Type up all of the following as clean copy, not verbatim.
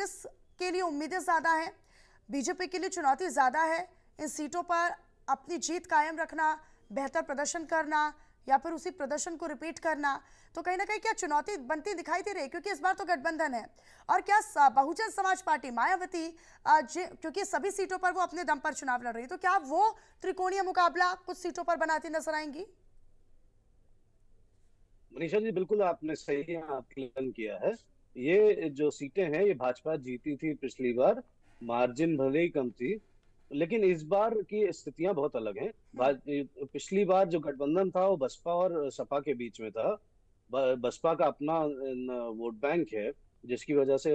कांग्रेस के लिए उम्मीदें ज्यादा है, बीजेपी के लिए चुनौती ज्यादा है इन सीटों पर अपनी जीत कायम रखना, बेहतर प्रदर्शन करना या फिर उसी प्रदर्शन को रिपीट करना? तो कहीं ना कहीं क्या चुनौती बनती दिखाई दे रही है, क्योंकि इस बार तो गठबंधन है। और क्या बहुजन समाज पार्टी मायावती क्योंकि सभी सीटों पर वो अपने दम पर चुनाव लड़ रही है, तो क्या वो त्रिकोणीय मुकाबला कुछ सीटों पर बनाती नजर आएंगी? मनीषा जी, बिल्कुल आपने सही आकलन किया है। ये जो सीटें हैं ये भाजपा जीती थी पिछली बार, मार्जिन भले ही कम थी, लेकिन इस बार की स्थितियां बहुत अलग हैं। पिछली बार जो गठबंधन था वो बसपा और सपा के बीच में था। बसपा का अपना वोट बैंक है, जिसकी वजह से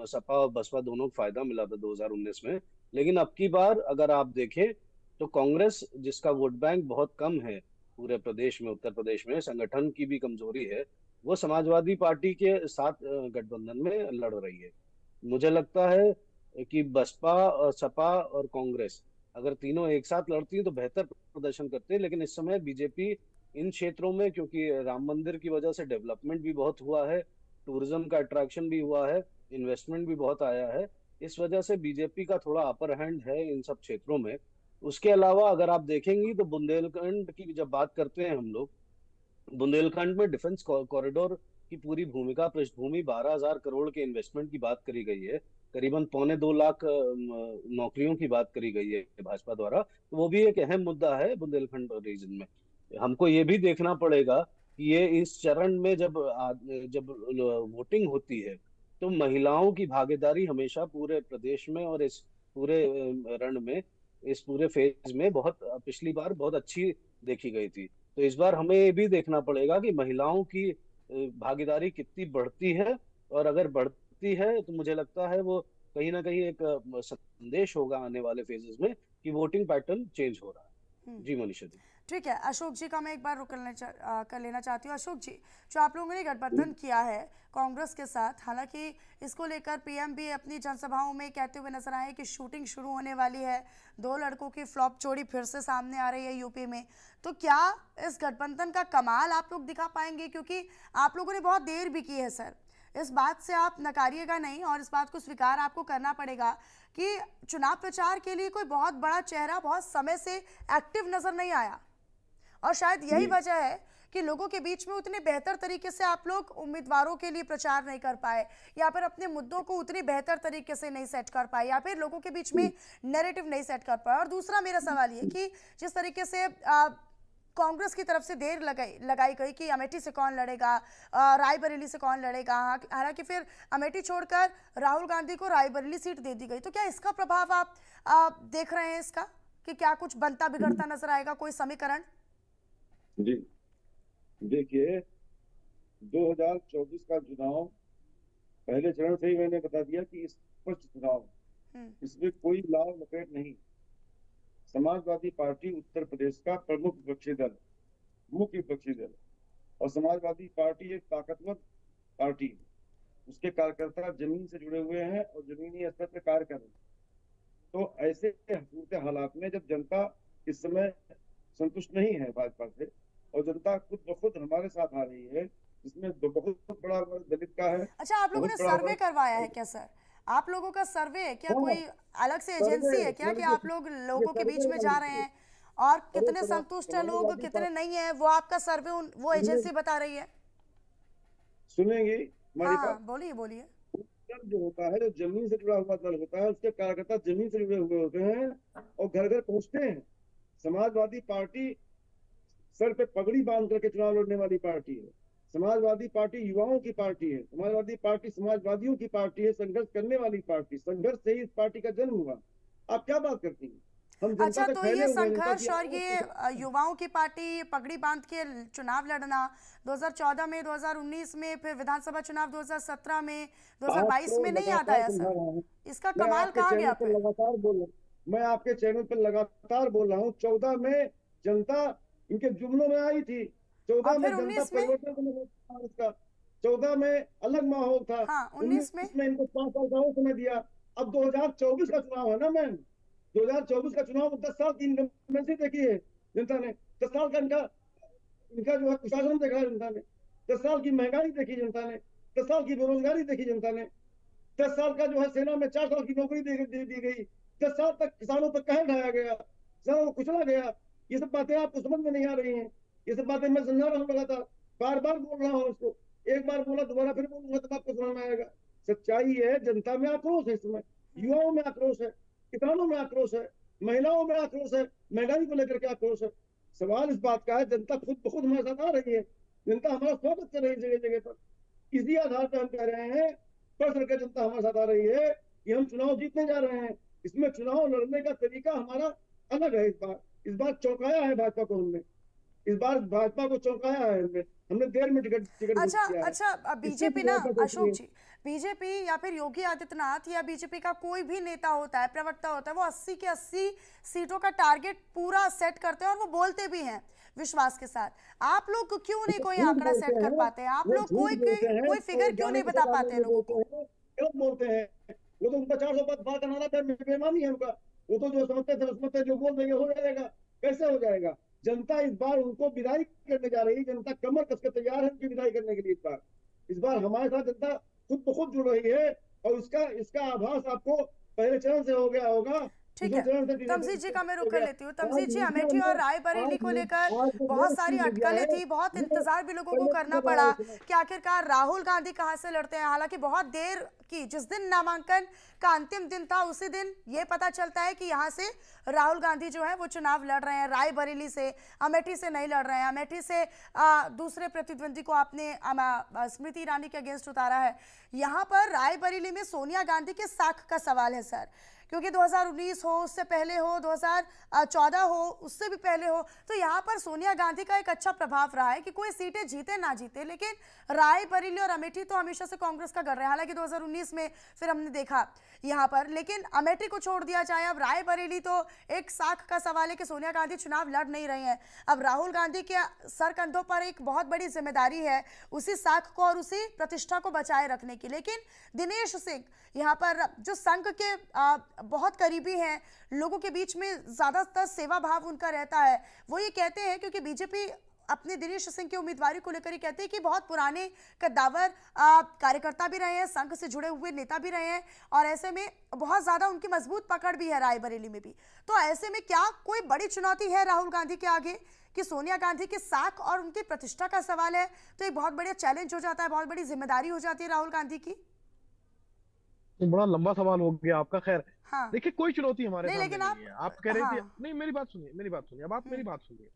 सपा और बसपा दोनों को फायदा मिला था 2019 में। लेकिन अब की बार अगर आप देखें तो कांग्रेस, जिसका वोट बैंक बहुत कम है पूरे प्रदेश में, उत्तर प्रदेश में संगठन की भी कमजोरी है, वो समाजवादी पार्टी के साथ गठबंधन में लड़ रही है। मुझे लगता है कि बसपा और सपा और कांग्रेस अगर तीनों एक साथ लड़ती हैं तो बेहतर प्रदर्शन करते हैं। लेकिन इस समय बीजेपी इन क्षेत्रों में, क्योंकि राम मंदिर की वजह से डेवलपमेंट भी बहुत हुआ है, टूरिज्म का अट्रैक्शन भी हुआ है, इन्वेस्टमेंट भी बहुत आया है, इस वजह से बीजेपी का थोड़ा अपर हैंड है इन सब क्षेत्रों में। उसके अलावा अगर आप देखेंगी तो बुंदेलखंड की जब बात करते हैं हम लोग, बुंदेलखंड में डिफेंस कॉरिडोर की पूरी भूमिका पृष्ठभूमि 12,000 करोड़ के इन्वेस्टमेंट की बात करी गई है। करीबन 2.25 लाख नौकरियों की बात करी गई है भाजपा द्वारा। तो वो भी एक अहम मुद्दा है बुंदेलखंड रीजन में। हमको ये भी देखना पड़ेगा कि ये इस चरण में जब वोटिंग होती है तो महिलाओं की भागीदारी हमेशा पूरे प्रदेश में और इस पूरे रण में, इस पूरे फेज में बहुत, पिछली बार बहुत अच्छी देखी गई थी। तो इस बार हमें ये भी देखना पड़ेगा कि महिलाओं की भागीदारी कितनी बढ़ती है। और अगर बढ़ती है तो मुझे लगता है वो कहीं ना कहीं एक संदेश होगा आने वाले फेजेस में कि वोटिंग पैटर्न चेंज हो रहा है। जी मनीषा जी। ठीक है, अशोक जी का मैं एक बार कर लेना चाहती हूँ। अशोक जी, जो आप लोगों ने गठबंधन किया है कांग्रेस के साथ, हालांकि इसको लेकर पीएम भी अपनी जनसभाओं में कहते हुए नजर आए कि शूटिंग शुरू होने वाली है, 2 लड़कों की फ्लॉप जोड़ी फिर से सामने आ रही है यूपी में। तो क्या इस गठबंधन का कमाल आप लोग दिखा पाएंगे? क्योंकि आप लोगों ने बहुत देर भी की है सर, इस बात से आप नकारिएगा नहीं और इस बात को स्वीकार आपको करना पड़ेगा कि चुनाव प्रचार के लिए कोई बहुत बड़ा चेहरा बहुत समय से एक्टिव नजर नहीं आया। और शायद यही वजह है कि लोगों के बीच में उतने बेहतर तरीके से आप लोग उम्मीदवारों के लिए प्रचार नहीं कर पाए, या फिर अपने मुद्दों को उतनी बेहतर तरीके से नहीं सेट कर पाए, या फिर लोगों के बीच में नैरेटिव नहीं सेट कर पाए। और दूसरा मेरा सवाल ये कि जिस तरीके से कांग्रेस की तरफ से देर लगाई गई कि अमेठी से कौन लड़ेगा, रायबरेली से कौन लड़ेगा, हालांकि फिर अमेठी छोड़कर राहुल गांधी को रायबरेली सीट दे दी गई। तो क्या इसका प्रभाव आप देख रहे हैं इसका, कि क्या कुछ बनता बिगड़ता नजर आएगा, कोई समीकरण? जी देखिए, 2024 का चुनाव पहले चरण से ही मैंने बता दिया कि स्पष्ट चुनाव, इसमें कोई लाभ लपेट नहीं। समाजवादी पार्टी उत्तर प्रदेश का प्रमुख विपक्षी दल, मुख्य विपक्षी दल, और समाजवादी पार्टी एक ताकतवर पार्टी है। उसके कार्यकर्ता जमीन से जुड़े हुए हैं और जमीनी स्तर पर कार्य कर रहे हैं। तो ऐसे सूरत हालात में जब जनता इस समय संतुष्ट नहीं है भाजपा से और जनता खुद ब खुद हमारे साथ आ रही है, जिसमें बहुत बड़ा वर्ग दलित का है। अच्छा, आप लोगों ने सर्वे करवाया है क्या सर? आप लोगों का सर्वे है क्या? कोई अलग से एजेंसी है क्या कि आप लोग लोगों के बीच में जा रहे हैं और कितने संतुष्ट है लोग, कितने नहीं है, वो आपका सर्वे वो एजेंसी बता रही है? सुनेंगे हमारी बात? हाँ, बोलिए बोलिए। दल जो होता है, जो जमीन से जुड़ा हुआ दल होता है, उसके कार्यकर्ता जमीन से जुड़े हुए होते हैं और घर घर पहुंचते हैं। समाजवादी पार्टी सर पे पगड़ी बांध करके चुनाव लड़ने वाली पार्टी है। समाजवादी पार्टी युवाओं की पार्टी है। समाजवादी पार्टी समाजवादियों की पार्टी है, संघर्ष करने वाली पार्टी। संघर्ष से ही इस पार्टी का जन्म हुआ। आप क्या बात करती हैं? हम जनता अच्छा, तक तो फैले ये हुए हैं, जनता संघर्ष और ये युवाओं की पार्टी पगड़ी बांध के चुनाव लड़ना 2014 में, 2019 में, फिर विधानसभा चुनाव 2017 में, 2022 में नहीं याद आया सर? इसका कमाल कहाँ गया फिर? लगातार बोल रहा हूँ, मैं आपके चैनल पर लगातार बोल रहा हूँ। 14 में जनता इनके जुमलों में आई थी। 14 में जनता परिवर्तन का 14 में अलग माहौल था। हाँ, 19 में इनको 5 साल का और समय दिया। अब 2024 का चुनाव है ना मैम, 2024 का चुनाव 10 साल की इनकम्बेंसी देखी है जनता ने। 10 साल का इनका जो है कुशासन देखा है जनता ने। 10 साल की महंगाई देखी जनता ने। 10 साल की बेरोजगारी देखी जनता ने। 10 साल का जो है सेना में 4 साल की नौकरी दे दी गई, 10 साल तक किसानों पर कहर ढाया गया, किसानों को कुचला गया। ये सब बातें आपको समझ में नहीं आ रही हैं। ये सब बातें मैं समझा रहा हूँ लगातार, बार बार बोल रहा हूँ इसको, एक बार बोला दोबारा फिर बोलूंगा तब आपको समझ में आएगा। सच्चाई है, जनता में आक्रोश है, इस समय युवाओं में आक्रोश है, किसानों में आक्रोश है, महिलाओं में आक्रोश है, महंगाई को लेकर के आक्रोश है। सवाल इस बात का है, जनता खुद ब खुद हमारे साथ आ रही है, जनता हमारा स्वागत कर रही है जगह जगह पर। इसी आधार पर हम कह रहे हैं, बढ़ चढ़ कर जनता हमारे साथ आ रही है कि हम चुनाव जीतने जा रहे हैं। इसमें चुनाव लड़ने का तरीका हमारा अलग है। इस बार चौंकाया है भाजपा को हमने, इस बार भाजपा को चौंकाया है हमने देर में टिकट अच्छा किया है। अच्छा, बीजेपी ना अशोक जी, बीजेपी या फिर योगी आदित्यनाथ या बीजेपी का कोई भी नेता होता है, प्रवक्ता होता है, वो 80 के 80 सीटों का टारगेट पूरा सेट करते हैं और वो बोलते भी हैं विश्वास के साथ। आप लोग क्यों नहीं कोई आंकड़ा सेट कर पाते हैं? आप लोग कोई फिगर क्यों नहीं बता पाते हैं लोगों को? गलत बोलते हैं। वो तो उनका 400 पद पार करना बेईमानी है उनका। वो तो जो समझते थे समझते जो बोल देंगे हो जाएगा। कैसे हो जाएगा? जनता इस बार उनको विदाई करने जा रही है। जनता कमर कस के तैयार है उनकी विदाई करने के लिए। इस बार हमारे साथ जनता खुद ब खुद जुड़ रही है और इसका आभास आपको पहले चरण से हो गया होगा। ठीक है, तमजीद जी का मैं रुक कर लेती हूँ। तमजीद जी, अमेठी और रायबरेली को लेकर बहुत सारी अटकलें थी, बहुत इंतजार भी लोगों को करना पड़ा कि आखिरकार राहुल गांधी कहाँ से लड़ते हैं। हालांकि बहुत देर की, जिस दिन नामांकन का अंतिम दिन था उसी दिन ये पता चलता है कि यहाँ से राहुल गांधी जो है वो चुनाव लड़ रहे हैं, रायबरेली से, अमेठी से नहीं लड़ रहे हैं। अमेठी से दूसरे प्रतिद्वंदी को आपने स्मृति ईरानी के अगेंस्ट उतारा है। यहाँ पर रायबरेली में सोनिया गांधी के साख का सवाल है सर, क्योंकि 2019 हो, उससे पहले हो, 2014 हो, उससे भी पहले हो, तो यहाँ पर सोनिया गांधी का एक अच्छा प्रभाव रहा है कि कोई सीटें जीते ना जीते, लेकिन रायबरेली और अमेठी तो हमेशा से कांग्रेस का कर रहे हैं। हालांकि 2019 में फिर हमने देखा यहाँ पर, लेकिन अमेठी को छोड़ दिया जाए, अब रायबरेली तो एक साख का सवाल है कि सोनिया गांधी चुनाव लड़ नहीं रही हैं। अब राहुल गांधी के सर कंधों पर एक बहुत बड़ी जिम्मेदारी है उसी साख को और उसी प्रतिष्ठा को बचाए रखने की। लेकिन दिनेश सिंह यहाँ पर जो संघ के बहुत करीबी हैं, लोगों के बीच में ज़्यादातर सेवा भाव उनका रहता है, वो ये कहते हैं, क्योंकि बीजेपी अपने दिनेश सिंह की उम्मीदवारी को लेकर ही कहते हैं कि बहुत पुराने कद्दावर कार्यकर्ता भी रहे हैं, संघ से जुड़े हुए नेता भी रहे हैं, और ऐसे में बहुत ज़्यादा उनकी मजबूत पकड़ भी है रायबरेली में भी। तो ऐसे में क्या कोई बड़ी चुनौती है राहुल गांधी के आगे कि सोनिया गांधी के साख और उनकी प्रतिष्ठा का सवाल है, तो एक बहुत बड़ा चैलेंज हो जाता है, बहुत बड़ी जिम्मेदारी हो जाती है राहुल गांधी की? बड़ा लंबा सवाल हो गया आपका। खैर, हाँ। देखिए, कोई चुनौती हमारे सामने लेकिन नहीं है। आप कह रहे थे, नहीं मेरी बात सुनिए, अब आप मेरी बात सुनिए।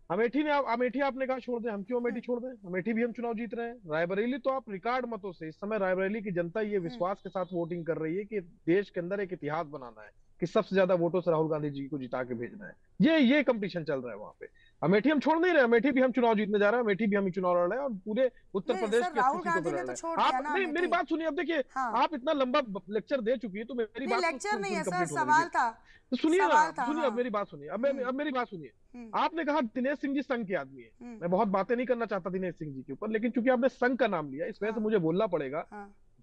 अमेठी आपने कहा छोड़ दें, हम क्यों अमेठी छोड़ दें? अमेठी भी हम चुनाव जीत रहे हैं। रायबरेली तो आप रिकॉर्ड मतों से, इस समय रायबरेली की जनता ये विश्वास के साथ वोटिंग कर रही है कि देश के अंदर एक इतिहास बनाना है, कि सबसे ज्यादा वोटों से राहुल गांधी जी को जिता के भेजना है। ये कंपटीशन चल रहा है वहां पे। अमेठी हम छोड़ नहीं रहे, अमेठी भी हम चुनाव जीतने जा रहे हैं, अमेठी भी हम चुनाव लड़ रहे हैं और पूरे उत्तर प्रदेश की 80 सीटों पर लड़ रहे हैं। आप नहीं, मेरी बात सुनिए। अब देखिए, आप इतना लंबा लेक्चर दे चुकी है तो मेरी बात लेक्चर नहीं है सर, सवाल था। तो सुनिए ना, सुनिए, अब मेरी बात सुनिए, अब मेरी बात सुनिए। आपने कहा दिनेश सिंह जी संघ के आदमी है। मैं बहुत बातें नहीं करना चाहता दिनेश सिंह जी के ऊपर, लेकिन चूंकि आपने संघ का नाम लिया, इस वजह से मुझे बोलना पड़ेगा।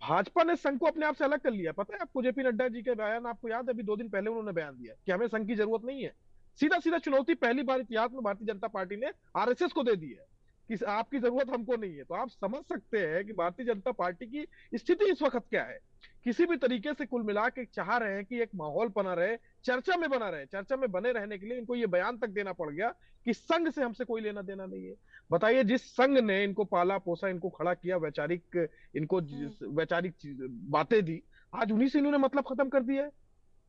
भाजपा ने संघ को अपने आप से अलग कर लिया। पता है आपको, जेपी नड्डा जी के बयान आपको याद है? अभी 2 दिन पहले उन्होंने बयान दिया कि हमें संघ की जरूरत नहीं है। सीधा सीधा चुनौती पहली बार इतिहास में भारतीय जनता पार्टी ने आरएसएस को दे दी है कि आपकी जरूरत हमको नहीं है। तो आप समझ सकते हैं कि भारतीय जनता पार्टी की स्थिति इस वक्त क्या है। किसी भी तरीके से कुल मिला के चाह रहे हैं कि एक माहौल बना रहे, चर्चा में बना रहे। चर्चा में बने रहने के लिए इनको ये बयान तक देना पड़ गया कि संघ से हमसे कोई लेना देना नहीं है। बताइए, जिस संघ ने इनको पाला पोसा, इनको खड़ा किया, इनको वैचारिक बातें दी, आज उन्हीं से इन्होंने मतलब खत्म कर दिया है।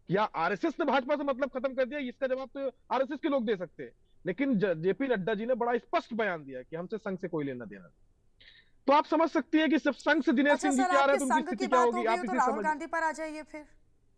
या आरएसएस ने भाजपा से मतलब खत्म कर दिया? इसका जवाब तो आरएसएस के लोग दे सकते हैं, लेकिन जेपी नड्डा जी ने बड़ा स्पष्ट बयान दिया कि हमसे संघ से कोई लेना देना। तो आप समझ सकती है कि सिर्फ संघ से दिनेश सिंह जी क्या रहे तो उनकी स्थिति क्या होगी। आप इसे राहुल गांधी पर आ जाइए फिर।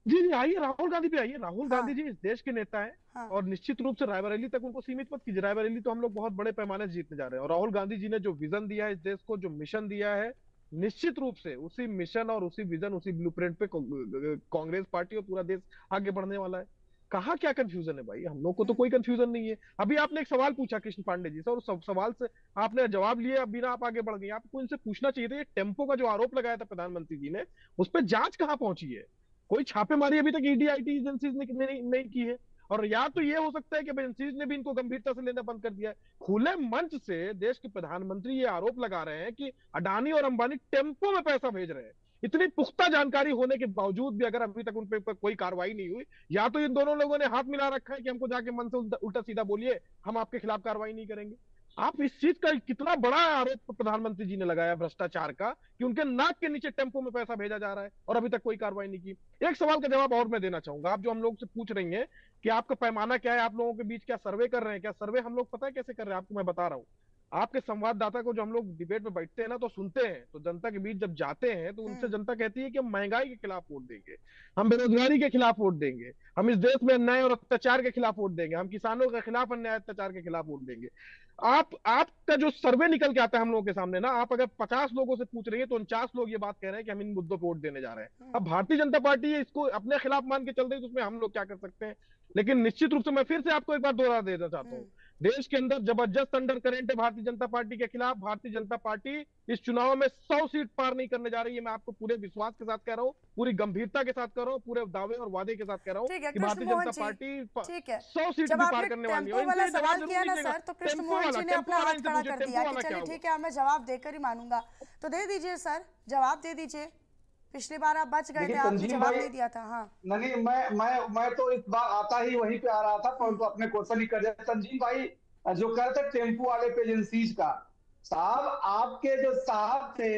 जी, आइए राहुल गांधी पे आइए। राहुल गांधी जी इस देश के नेता हैं और निश्चित रूप से रायबरेली तक उनको सीमित मत कीजिए। रायबरेली तो हम लोग बहुत बड़े पैमाने से जीतने जा रहे हैं और राहुल गांधी जी ने जो विजन दिया है इस देश को, जो मिशन दिया है, निश्चित रूप से उसी मिशन और उसी विजन, उसी ब्लूप्रिंट पे कांग्रेस पार्टी और पूरा देश आगे बढ़ने वाला है। कहाँ क्या कंफ्यूजन है भाई? हम लोग को तो कोई कंफ्यूजन नहीं है। अभी आपने एक सवाल पूछा कृष्ण पांडे जी से और उस सवाल से आपने जवाब लिया बिना आप आगे बढ़ गए। आपको इनसे पूछना चाहिए था, ये टेम्पो का जो आरोप लगाया था प्रधानमंत्री जी ने, उस पर जांच कहाँ पहुंची है? कोई छापेमारी अभी तक ईडी आईटी एजेंसीज ने नहीं की है। और या तो ये हो सकता है कि एजेंसीज ने भी इनको गंभीरता से लेना बंद कर दिया है। खुले मंच से देश के प्रधानमंत्री ये आरोप लगा रहे हैं कि अडानी और अंबानी टेम्पो में पैसा भेज रहे हैं। इतनी पुख्ता जानकारी होने के बावजूद भी अगर अभी तक उन पे कोई कार्रवाई नहीं हुई, या तो इन दोनों लोगों ने हाथ मिला रखा है कि हमको जाके मन से उल्टा सीधा बोलिए, हम आपके खिलाफ कार्रवाई नहीं करेंगे। आप इस चीज का कितना बड़ा आरोप प्रधानमंत्री जी ने लगाया भ्रष्टाचार का, कि उनके नाक के नीचे टेम्पो में पैसा भेजा जा रहा है और अभी तक कोई कार्रवाई नहीं की। एक सवाल का जवाब और मैं देना चाहूंगा, आप जो हम लोग से पूछ रही हैं कि आपका पैमाना क्या है, आप लोगों के बीच क्या सर्वे कर रहे हैं, क्या सर्वे हम लोग पता है कैसे कर रहे हैं, आपको मैं बता रहा हूँ। आपके संवाददाता को जो हम लोग डिबेट में बैठते हैं ना, तो सुनते हैं, तो जनता के बीच जब जाते हैं तो उनसे जनता कहती है कि हम महंगाई के खिलाफ वोट देंगे, हम बेरोजगारी के खिलाफ वोट देंगे, हम इस देश में अन्याय और अत्याचार के खिलाफ वोट देंगे, हम किसानों के खिलाफ अन्याय अत्याचार के खिलाफ वोट देंगे। आपका जो सर्वे निकल के आता है हम लोगों के सामने ना, आप अगर 50 लोगों से पूछ रही है तो 49 लोग ये बात कह रहे हैं कि हम इन मुद्दों पर वोट देने जा रहे हैं। अब भारतीय जनता पार्टी इसको अपने खिलाफ मान के चल रही है, तो उसमें हम लोग क्या कर सकते हैं। लेकिन निश्चित रूप से मैं फिर से आपको एक बार दोहरा देना चाहता हूँ, देश के अंदर जबरदस्त अंडर करंट है भारतीय जनता पार्टी के खिलाफ। भारतीय जनता पार्टी इस चुनाव में 100 सीट पार नहीं करने जा रही है। मैं आपको पूरे विश्वास के साथ कह रहा हूँ, पूरी गंभीरता के साथ कह रहा हूँ, पूरे दावे और वादे के साथ कह रहा हूँ कि भारतीय जनता पार्टी 100 सीट भी पार करने वाली है। वाला सवाल किया ना सर, तो कृष्ण मोहन जी ने अपना हाथ खड़ा कर दिया कि चलिए ठीक है, मैं जवाब देकर ही मानूंगा। तो दे दीजिए सर, जवाब दे दीजिए। पिछली बार आप बच गए थे, आपने जवाब नहीं दिया था। हाँ नहीं, मैं तो इस बार आता ही वहीं पे आ रहा था, परंतु अपने क्वेश्चन ही कर दिया। तंजीम भाई जो कहते टेम्पू वाले पे एजेंसीज का, साहब आपके जो साहब थे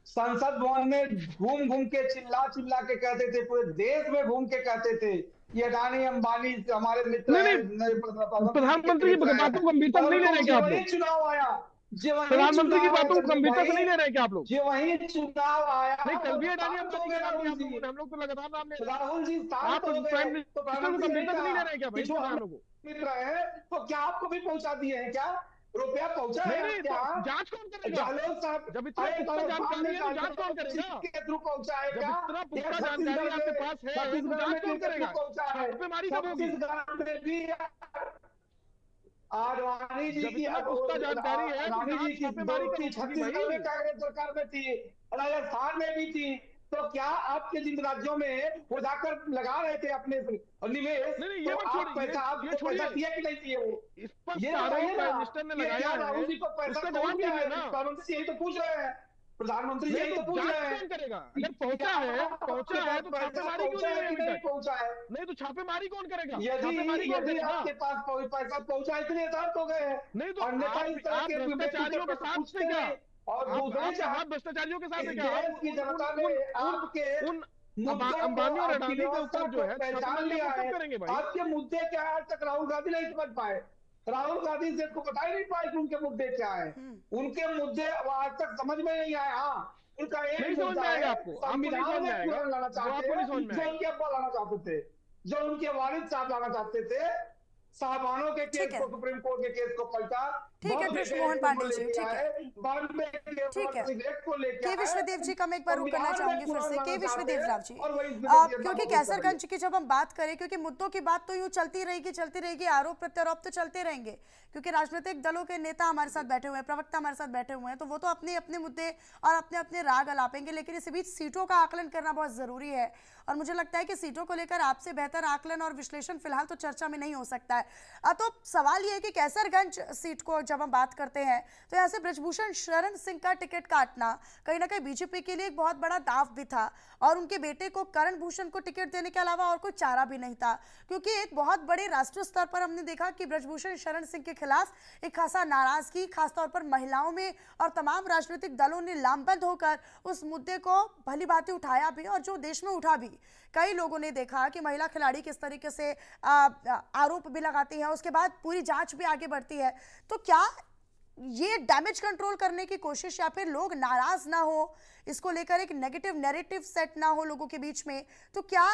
संसद भवन में घूम घूम के चिल्ला चिल्ला के कहते थे, पूरे देश में घूम के कहते थे ये अडानी अंबानी हमारे मित्र हैं। प्रधानमंत्री की बातों को गंभीरता नहीं ले रहे क्या आप लोग? चुनाव आया, प्रधानमंत्री की बातों को गंभीरता से नहीं ले रहे क्या आप लोग? ये वही चुनाव आया, नहीं कल भी अडानी अंबानी के नाम लिया, हम लोग तो लगातार नाम ले रहे हैं। राहुल जी आप प्राइम मिनिस्टर को गंभीरता से नहीं ले रहे क्या भाई किसानों को? मित्र है तो क्या आपको भी पहुंचा दिए हैं क्या? रुपया पहुंचा है क्या? जांच कौन करेगा? जब इतना पुख्ता जानकारी है तो जांच कौन करेगा? के थ्रू पहुंचा है क्या? इतना पुख्ता जानकारी आपके पास है तो जांच कौन करेगा? छापेमारी कब होगी? छत्तीसगढ़ में भी आडवाणी जी की पुख्ता जानकारी है तो छापेमारी कब होगी? छत्तीसगढ़ में कांग्रेस सरकार में थी, राजस्थान में भी थी, तो क्या आपके जिन राज्यों में वो जाकर लगा रहे थे अपने निवेश, नहीं तो आप पैसा आपको पैसा दिया कि नहीं दिए? वो इस पर मिनिस्टर ने लगाया है, राहुल जी को पैसा जवाब दीजिए ना। प्रधानमंत्री यही तो पूछ रहे हैं, प्रधानमंत्री यही तो पूछ रहे हैं। कौन करेगा? अगर पहुंचा है तो छापेमारी क्यों नहीं पहुंचा है? नहीं तो छापेमारी कौन करेगा? यदि आपके पास पैसा पहुंचा इतने साथ हो गए हैं, नहीं तो आप भ्रष्टाचारियों के साथ से क्या, और आप भ्रष्टाचारियों के साथ है क्या? की जनता ने आपके अंबानी और अडानी के ऊपर जो है पहचान लिया है। करेंगे भाई, आपके मुद्दे क्या है? आज तक राहुल गांधी नहीं समझ पाए, राहुल गांधी से को बता ही नहीं पाए कि उनके मुद्दे क्या है। उनके मुद्दे आज तक समझ में नहीं आए। हाँ, उनका एक मुद्दा है संविधान में लाना चाहते थे, जो उनके अब्बा लाना चाहते थे, जो उनके वालिद साहब लाना चाहते थे, साहबानों के केस को, सुप्रीम कोर्ट के केस को पलटा। ठीक है कृष्ण मोहन पांडे जी, ठीक है, ठीक है। के विश्वदेव जी का मैं एक बार रुक करना चाहूंगी फिर से। के विश्वदेव राव जी, क्योंकि कैसरगंज की जब हम बात करें, क्योंकि मुद्दों की बात तो यूं चलती रहेगी, आरोप प्रत्यारोप तो चलते रहेंगे, क्योंकि राजनीतिक दलों के नेता हमारे साथ बैठे हुए हैं, प्रवक्ता हमारे साथ बैठे हुए हैं, तो वो तो अपने अपने मुद्दे और अपने अपने राग अलापेंगे, लेकिन इसी बीच सीटों का आकलन करना बहुत जरूरी है। और मुझे लगता है कि सीटों को लेकर आपसे बेहतर आकलन और विश्लेषण फिलहाल तो चर्चा में नहीं हो सकता है। तो सवाल ये है कि कैसरगंज सीट को जब हम बात करते हैं तो यहाँ से ब्रजभूषण शरण सिंह का टिकट काटना कहीं ना कहीं बीजेपी के लिए एक बहुत बड़ा दाव भी था, और उनके बेटे को करण भूषण को टिकट देने के अलावा और कोई चारा भी नहीं था, क्योंकि एक बहुत बड़े राष्ट्रीय स्तर पर हमने देखा कि ब्रजभूषण शरण सिंह के खिलाफ एक खासा नाराजगी खासतौर पर महिलाओं में, और तमाम राजनीतिक दलों ने लामबंद होकर उस मुद्दे को भली भांति उठाया भी और जो देश में उठा भी। कई लोगों ने देखा कि महिला खिलाड़ी किस तरीके से आरोप भी लगाती है, उसके बाद पूरी जांच भी आगे बढ़ती है। तो क्या ये डैमेज कंट्रोल करने की कोशिश, या फिर लोग नाराज ना हो, इसको लेकर एक नेगेटिव नैरेटिव सेट ना हो लोगों के बीच में, तो क्या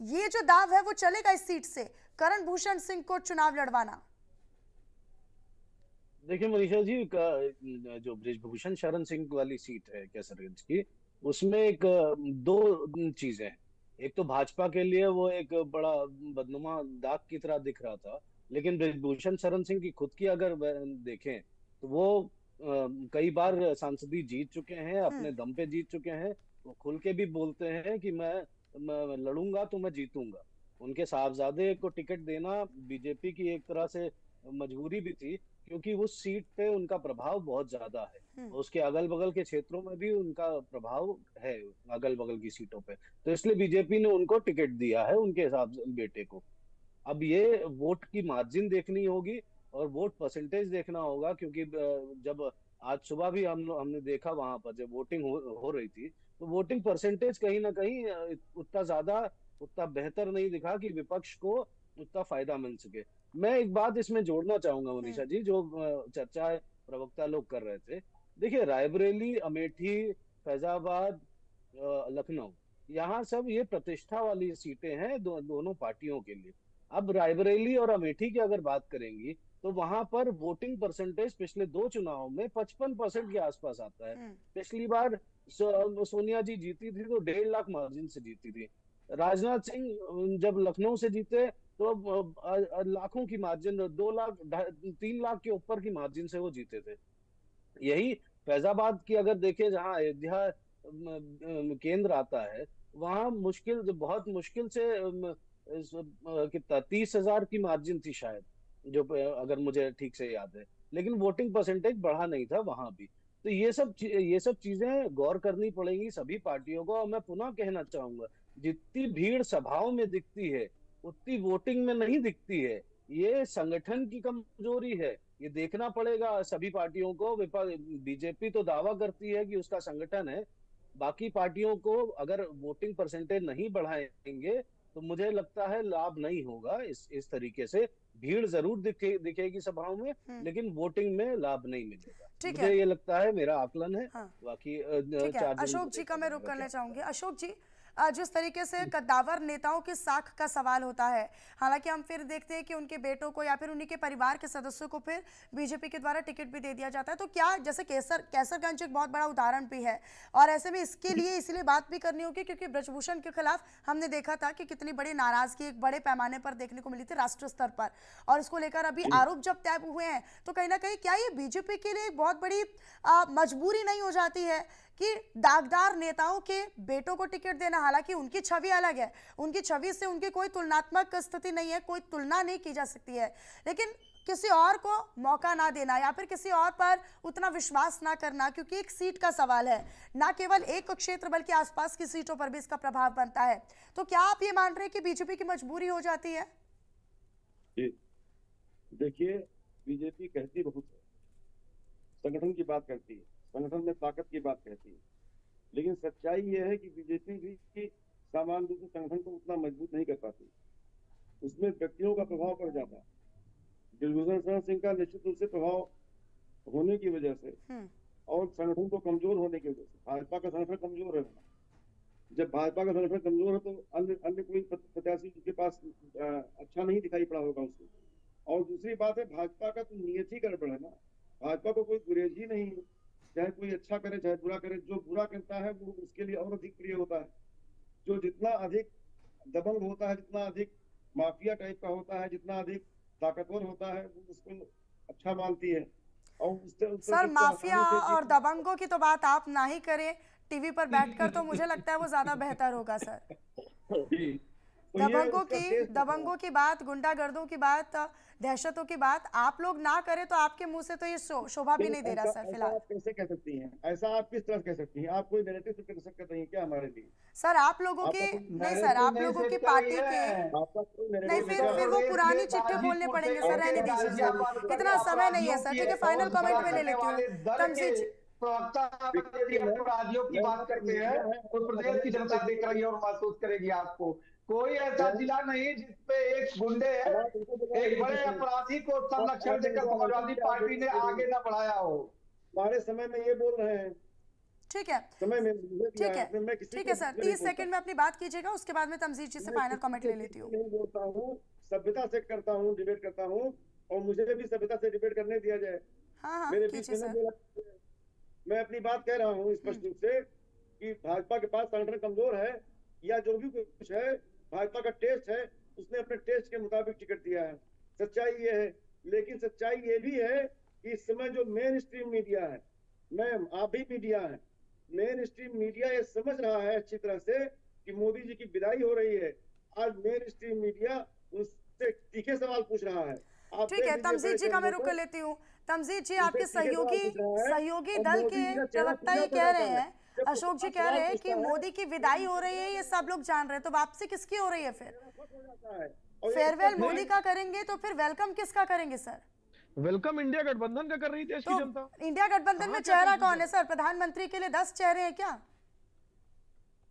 ये जो दाव है वो चलेगा इस सीट से करण भूषण सिंह को चुनाव लड़वाना? देखिए मनीषा जी, जो ब्रजभूषण शरण सिंह वाली सीट है कैसरगंज की, उसमें एक दो चीजें हैं। एक तो भाजपा के लिए वो एक बड़ा बदनुमा दाग की तरह दिख रहा था, लेकिन ब्रजभूषण शरण सिंह की खुद की अगर देखें तो वो कई बार सांसदी जीत चुके हैं, अपने दम पे जीत चुके हैं। वो खुल के भी बोलते हैं कि मैं लड़ूंगा तो मैं जीतूंगा। उनके साहबजादे को टिकट देना बीजेपी की एक तरह से मजबूरी भी थी, क्योंकि उस सीट पे उनका प्रभाव बहुत ज्यादा है, उसके अगल बगल के क्षेत्रों में भी उनका प्रभाव है, अगल बगल की सीटों पे। तो इसलिए बीजेपी ने उनको टिकट दिया है उनके हिसाब से बेटे को। अब ये वोट की मार्जिन देखनी होगी और वोट परसेंटेज देखना होगा, क्योंकि जब आज सुबह भी हमने देखा वहां पर जब वोटिंग हो रही थी, तो वोटिंग परसेंटेज कहीं ना कहीं उतना ज्यादा, उतना बेहतर नहीं दिखा कि विपक्ष को उतना फायदा मिल सके। मैं एक बात इसमें जोड़ना चाहूंगा मनीषा जी, जो चर्चा प्रवक्ता लोग कर रहे थे। देखिए, रायबरेली, अमेठी, फैजाबाद, लखनऊ, यहाँ सब ये प्रतिष्ठा वाली सीटें हैं दोनों पार्टियों के लिए। अब रायबरेली और अमेठी की अगर बात करेंगी तो वहां पर वोटिंग परसेंटेज पिछले 2 चुनाव में 55% के आसपास आता है। पिछली बार सोनिया जी जीती थी तो 1.5 लाख मार्जिन से जीती थी। राजनाथ सिंह जब लखनऊ से जीते तो लाखों की मार्जिन, 2 लाख 3 लाख के ऊपर की मार्जिन से वो जीते थे। यही फैजाबाद की अगर देखें, जहाँ अयोध्या केंद्र आता है, वहां बहुत मुश्किल से कितना 30,000 की मार्जिन थी शायद, जो अगर मुझे ठीक से याद है, लेकिन वोटिंग परसेंटेज बढ़ा नहीं था वहां भी। तो ये सब चीजें गौर करनी पड़ेंगी सभी पार्टियों को। और मैं पुनः कहना चाहूंगा, जितनी भीड़ सभाओं में दिखती है उतनी वोटिंग में नहीं दिखती है। ये संगठन की कमजोरी है, ये देखना पड़ेगा सभी पार्टियों को। बीजेपी तो दावा करती है कि उसका संगठन है, बाकी पार्टियों को अगर वोटिंग परसेंटेज नहीं बढ़ाएंगे तो मुझे लगता है लाभ नहीं होगा। इस तरीके से भीड़ जरूर दिखेगी सभाओं में, लेकिन वोटिंग में लाभ नहीं मिलेगा। मुझे ये लगता है, मेरा आकलन है। हाँ। बाकी ठीक है, अशोक जी का मैं रुख करना चाहूंगी। अशोक जी, जिस तरीके से कद्दावर नेताओं की साख का सवाल होता है, हालांकि हम फिर देखते हैं कि उनके बेटों को या फिर उन्हीं के परिवार के सदस्यों को फिर बीजेपी के द्वारा टिकट भी दे दिया जाता है, तो क्या, जैसे कैसरगंज एक बहुत बड़ा उदाहरण भी है, और ऐसे में इसके लिए इसलिए बात भी करनी होगी क्योंकि ब्रजभूषण के खिलाफ हमने देखा था कि कितनी बड़ी नाराजगी एक बड़े पैमाने पर देखने को मिली थी राष्ट्रीय स्तर पर, और इसको लेकर अभी आरोप जब तय हुए हैं तो कहीं ना कहीं क्या ये बीजेपी के लिए एक बहुत बड़ी मजबूरी नहीं हो जाती है कि दागदार नेताओं के बेटों को टिकट देना? हालांकि उनकी छवि अलग है, उनकी छवि से उनकी कोई तुलनात्मक स्थिति नहीं है, कोई तुलना नहीं की जा सकती है, लेकिन किसी और को मौका ना देना या फिर किसी और पर उतना विश्वास ना करना, क्योंकि एक सीट का सवाल है, ना केवल एक क्षेत्र बल्कि आसपास की सीटों पर भी इसका प्रभाव बनता है। तो क्या आप ये मान रहे हैं कि बीजेपी की मजबूरी हो जाती है? देखिए, बीजेपी कहती बहुत है, संगठन की बात करती है, संगठन में ताकत की बात कहती है, लेकिन सच्चाई यह है कि बीजेपी भी सामान्य रूप से संगठन को उतना मजबूत नहीं कर पाती। उसमें व्यक्तियों का प्रभाव पड़ जाता है। ब्रजभूषण शरण सिंह का निश्चित रूप से प्रभाव होने की वजह से और संगठन को कमजोर होने की वजह से, भाजपा का संगठन कमजोर है। जब भाजपा का संगठन कमजोर है तो अन्य कोई प्रत्याशी के पास अच्छा नहीं दिखाई पड़ा होगा उसको। और दूसरी बात है, भाजपा का तो नियत ही गड़बड़ है ना। भाजपा को कोई गुरेज ही नहीं है, चाहे कोई अच्छा करे चाहे बुरा करे। जो बुरा करता है वो उसके लिए और अधिक प्रिय होता है। जो जितना अधिक दबंग होता है, जितना अधिक माफिया टाइप का होता है, जितना अधिक ताकतवर होता है, वो उसको अच्छा मानती है। और सर, माफिया और दबंगों की तो बात आप ना ही करें टीवी पर बैठकर, तो मुझे लगता है वो ज्यादा बेहतर होगा सर। दबंगों की बात, गुंडागर्दों की बात, दहशतों की बात आप लोग ना करें तो आपके मुंह से तो ये शोभा भी नहीं दे रहा सर फिलहाल। आप कैसे कह सकती हैं? ऐसा आप किस तरह कह सकती हैं? आप कोई नैरेटिव कर सकते नहीं क्या हमारे लिए? सर आप लोगों की नहीं, सर आप लोगों की पार्टी के नहीं, फिर वो पुरानी चिट्ठी बोलने पड़ेंगे सर। रहने दीजिए, इतना समय नहीं है सर। ठीक है, फाइनल कमेंट में ले लेती हूँ। तमसीज प्रवक्ता अपराधियों की बात करते हैं तो प्रदेश की जनता देख रही है और महसूस करेगी आपको। कोई ऐसा जिला नहीं जिसपे एक गुंडे एक बड़े अपराधी को संरक्षण देकर समाजवादी पार्टी ने आगे न बढ़ाया हो। हमारे समय में ये बोल रहे हैं। ठीक है, समय में ठीक है सर, 30 सेकंड में अपनी बात कीजिएगा, उसके बाद मैं तमजीद जी से फाइनल कमेंट ले लेती हूँ। बोलता हूँ, सभ्यता से करता हूँ, डिबेट करता हूँ, और मुझे भी सभ्यता से डिबेट करने दिया जाए। हाँ, मेरे बीच में मैं अपनी बात कह रहा हूँ स्पष्ट रूप से कि भाजपा के पास संगठन कमजोर है या जो भी कुछ है, भाजपा का टेस्ट है, उसने अपने टेस्ट के मुताबिक टिकट दिया है। सच्चाई ये है। लेकिन सच्चाई ये भी है कि इस समय जो मेन स्ट्रीम मीडिया है, आप भी मीडिया है, मेन स्ट्रीम मीडिया ये समझ रहा है अच्छी तरह से कि मोदी जी की विदाई हो रही है। आज मेन स्ट्रीम मीडिया उससे तीखे सवाल पूछ रहा है। ठीक है, तमजीद जी का मैं रुक कर लेती हूँ। तमजीद जी, आपके सहयोगी दल के प्रवक्ता ये कह रहे हैं, अशोक जी कह रहे हैं कि मोदी की विदाई हो रही है, ये सब लोग जान रहे हैं, तो वापसी किसकी हो रही है? फिर फेयरवेल मोदी का करेंगे तो फिर वेलकम किसका करेंगे सर? वेलकम इंडिया गठबंधन का कर रही थी इसकी जनता। इंडिया गठबंधन में चेहरा कौन है सर? प्रधानमंत्री के लिए 10 चेहरे हैं क्या?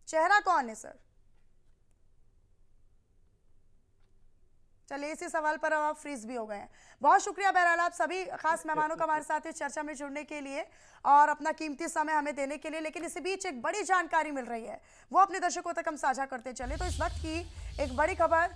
चेहरा कौन है सर? चलिए, इसी सवाल पर अब आप फ्रीज भी हो गए हैं। बहुत शुक्रिया बहरहाल आप सभी खास मेहमानों का हमारे साथ इस चर्चा में जुड़ने के लिए और अपना कीमती समय हमें देने के लिए। लेकिन इसी बीच एक बड़ी जानकारी मिल रही है, वो अपने दर्शकों तक हम साझा करते चले। तो इस वक्त की एक बड़ी खबर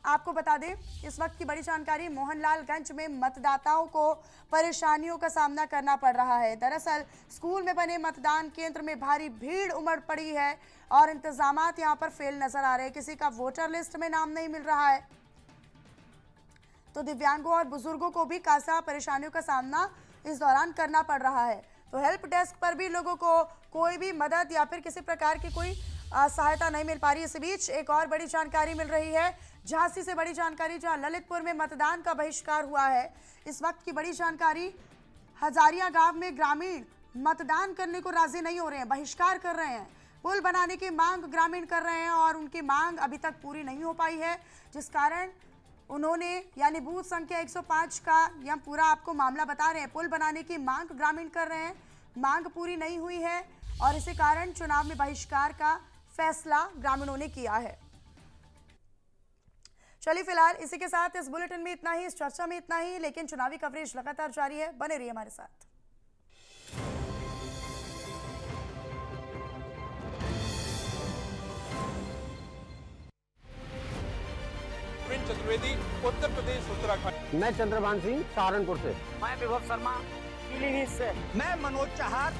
आपको बता दें, इस वक्त की बड़ी जानकारी, मोहनलालगंज में मतदाताओं को परेशानियों का सामना करना पड़ रहा है। दरअसल स्कूल में बने मतदान केंद्र में भारी भीड़ उमड़ पड़ी है और इंतजामात यहां पर फेल नजर आ रहे हैं। किसी का वोटर लिस्ट में नाम नहीं मिल रहा है, तो दिव्यांगों और बुजुर्गों को भी खासा परेशानियों का सामना इस दौरान करना पड़ रहा है। तो हेल्प डेस्क पर भी लोगों को कोई भी मदद या फिर किसी प्रकार की कोई सहायता नहीं मिल पा रही। इस बीच एक और बड़ी जानकारी मिल रही है, झांसी से बड़ी जानकारी, जहां ललितपुर में मतदान का बहिष्कार हुआ है। इस वक्त की बड़ी जानकारी, हजारिया गांव में ग्रामीण मतदान करने को राजी नहीं हो रहे हैं, बहिष्कार कर रहे हैं। पुल बनाने की मांग ग्रामीण कर रहे हैं और उनकी मांग अभी तक पूरी नहीं हो पाई है, जिस कारण उन्होंने, यानी बूथ संख्या 105 का यह पूरा आपको मामला बता रहे हैं, पुल बनाने की मांग ग्रामीण कर रहे हैं, मांग पूरी नहीं हुई है और इसी कारण चुनाव में बहिष्कार का फैसला ग्रामीणों ने किया है। चलिए फिलहाल इसी के साथ इस बुलेटिन में इतना ही, इस चर्चा में इतना ही, लेकिन चुनावी कवरेज लगातार जारी है, बने रहिए हमारे साथ। चतुर्वेदी, उत्तर प्रदेश उत्तराखंड। मैं चंद्रभान सिंह सहारनपुर से। मैं विभव शर्मा पीलीभीत से। मैं मनोज चाहर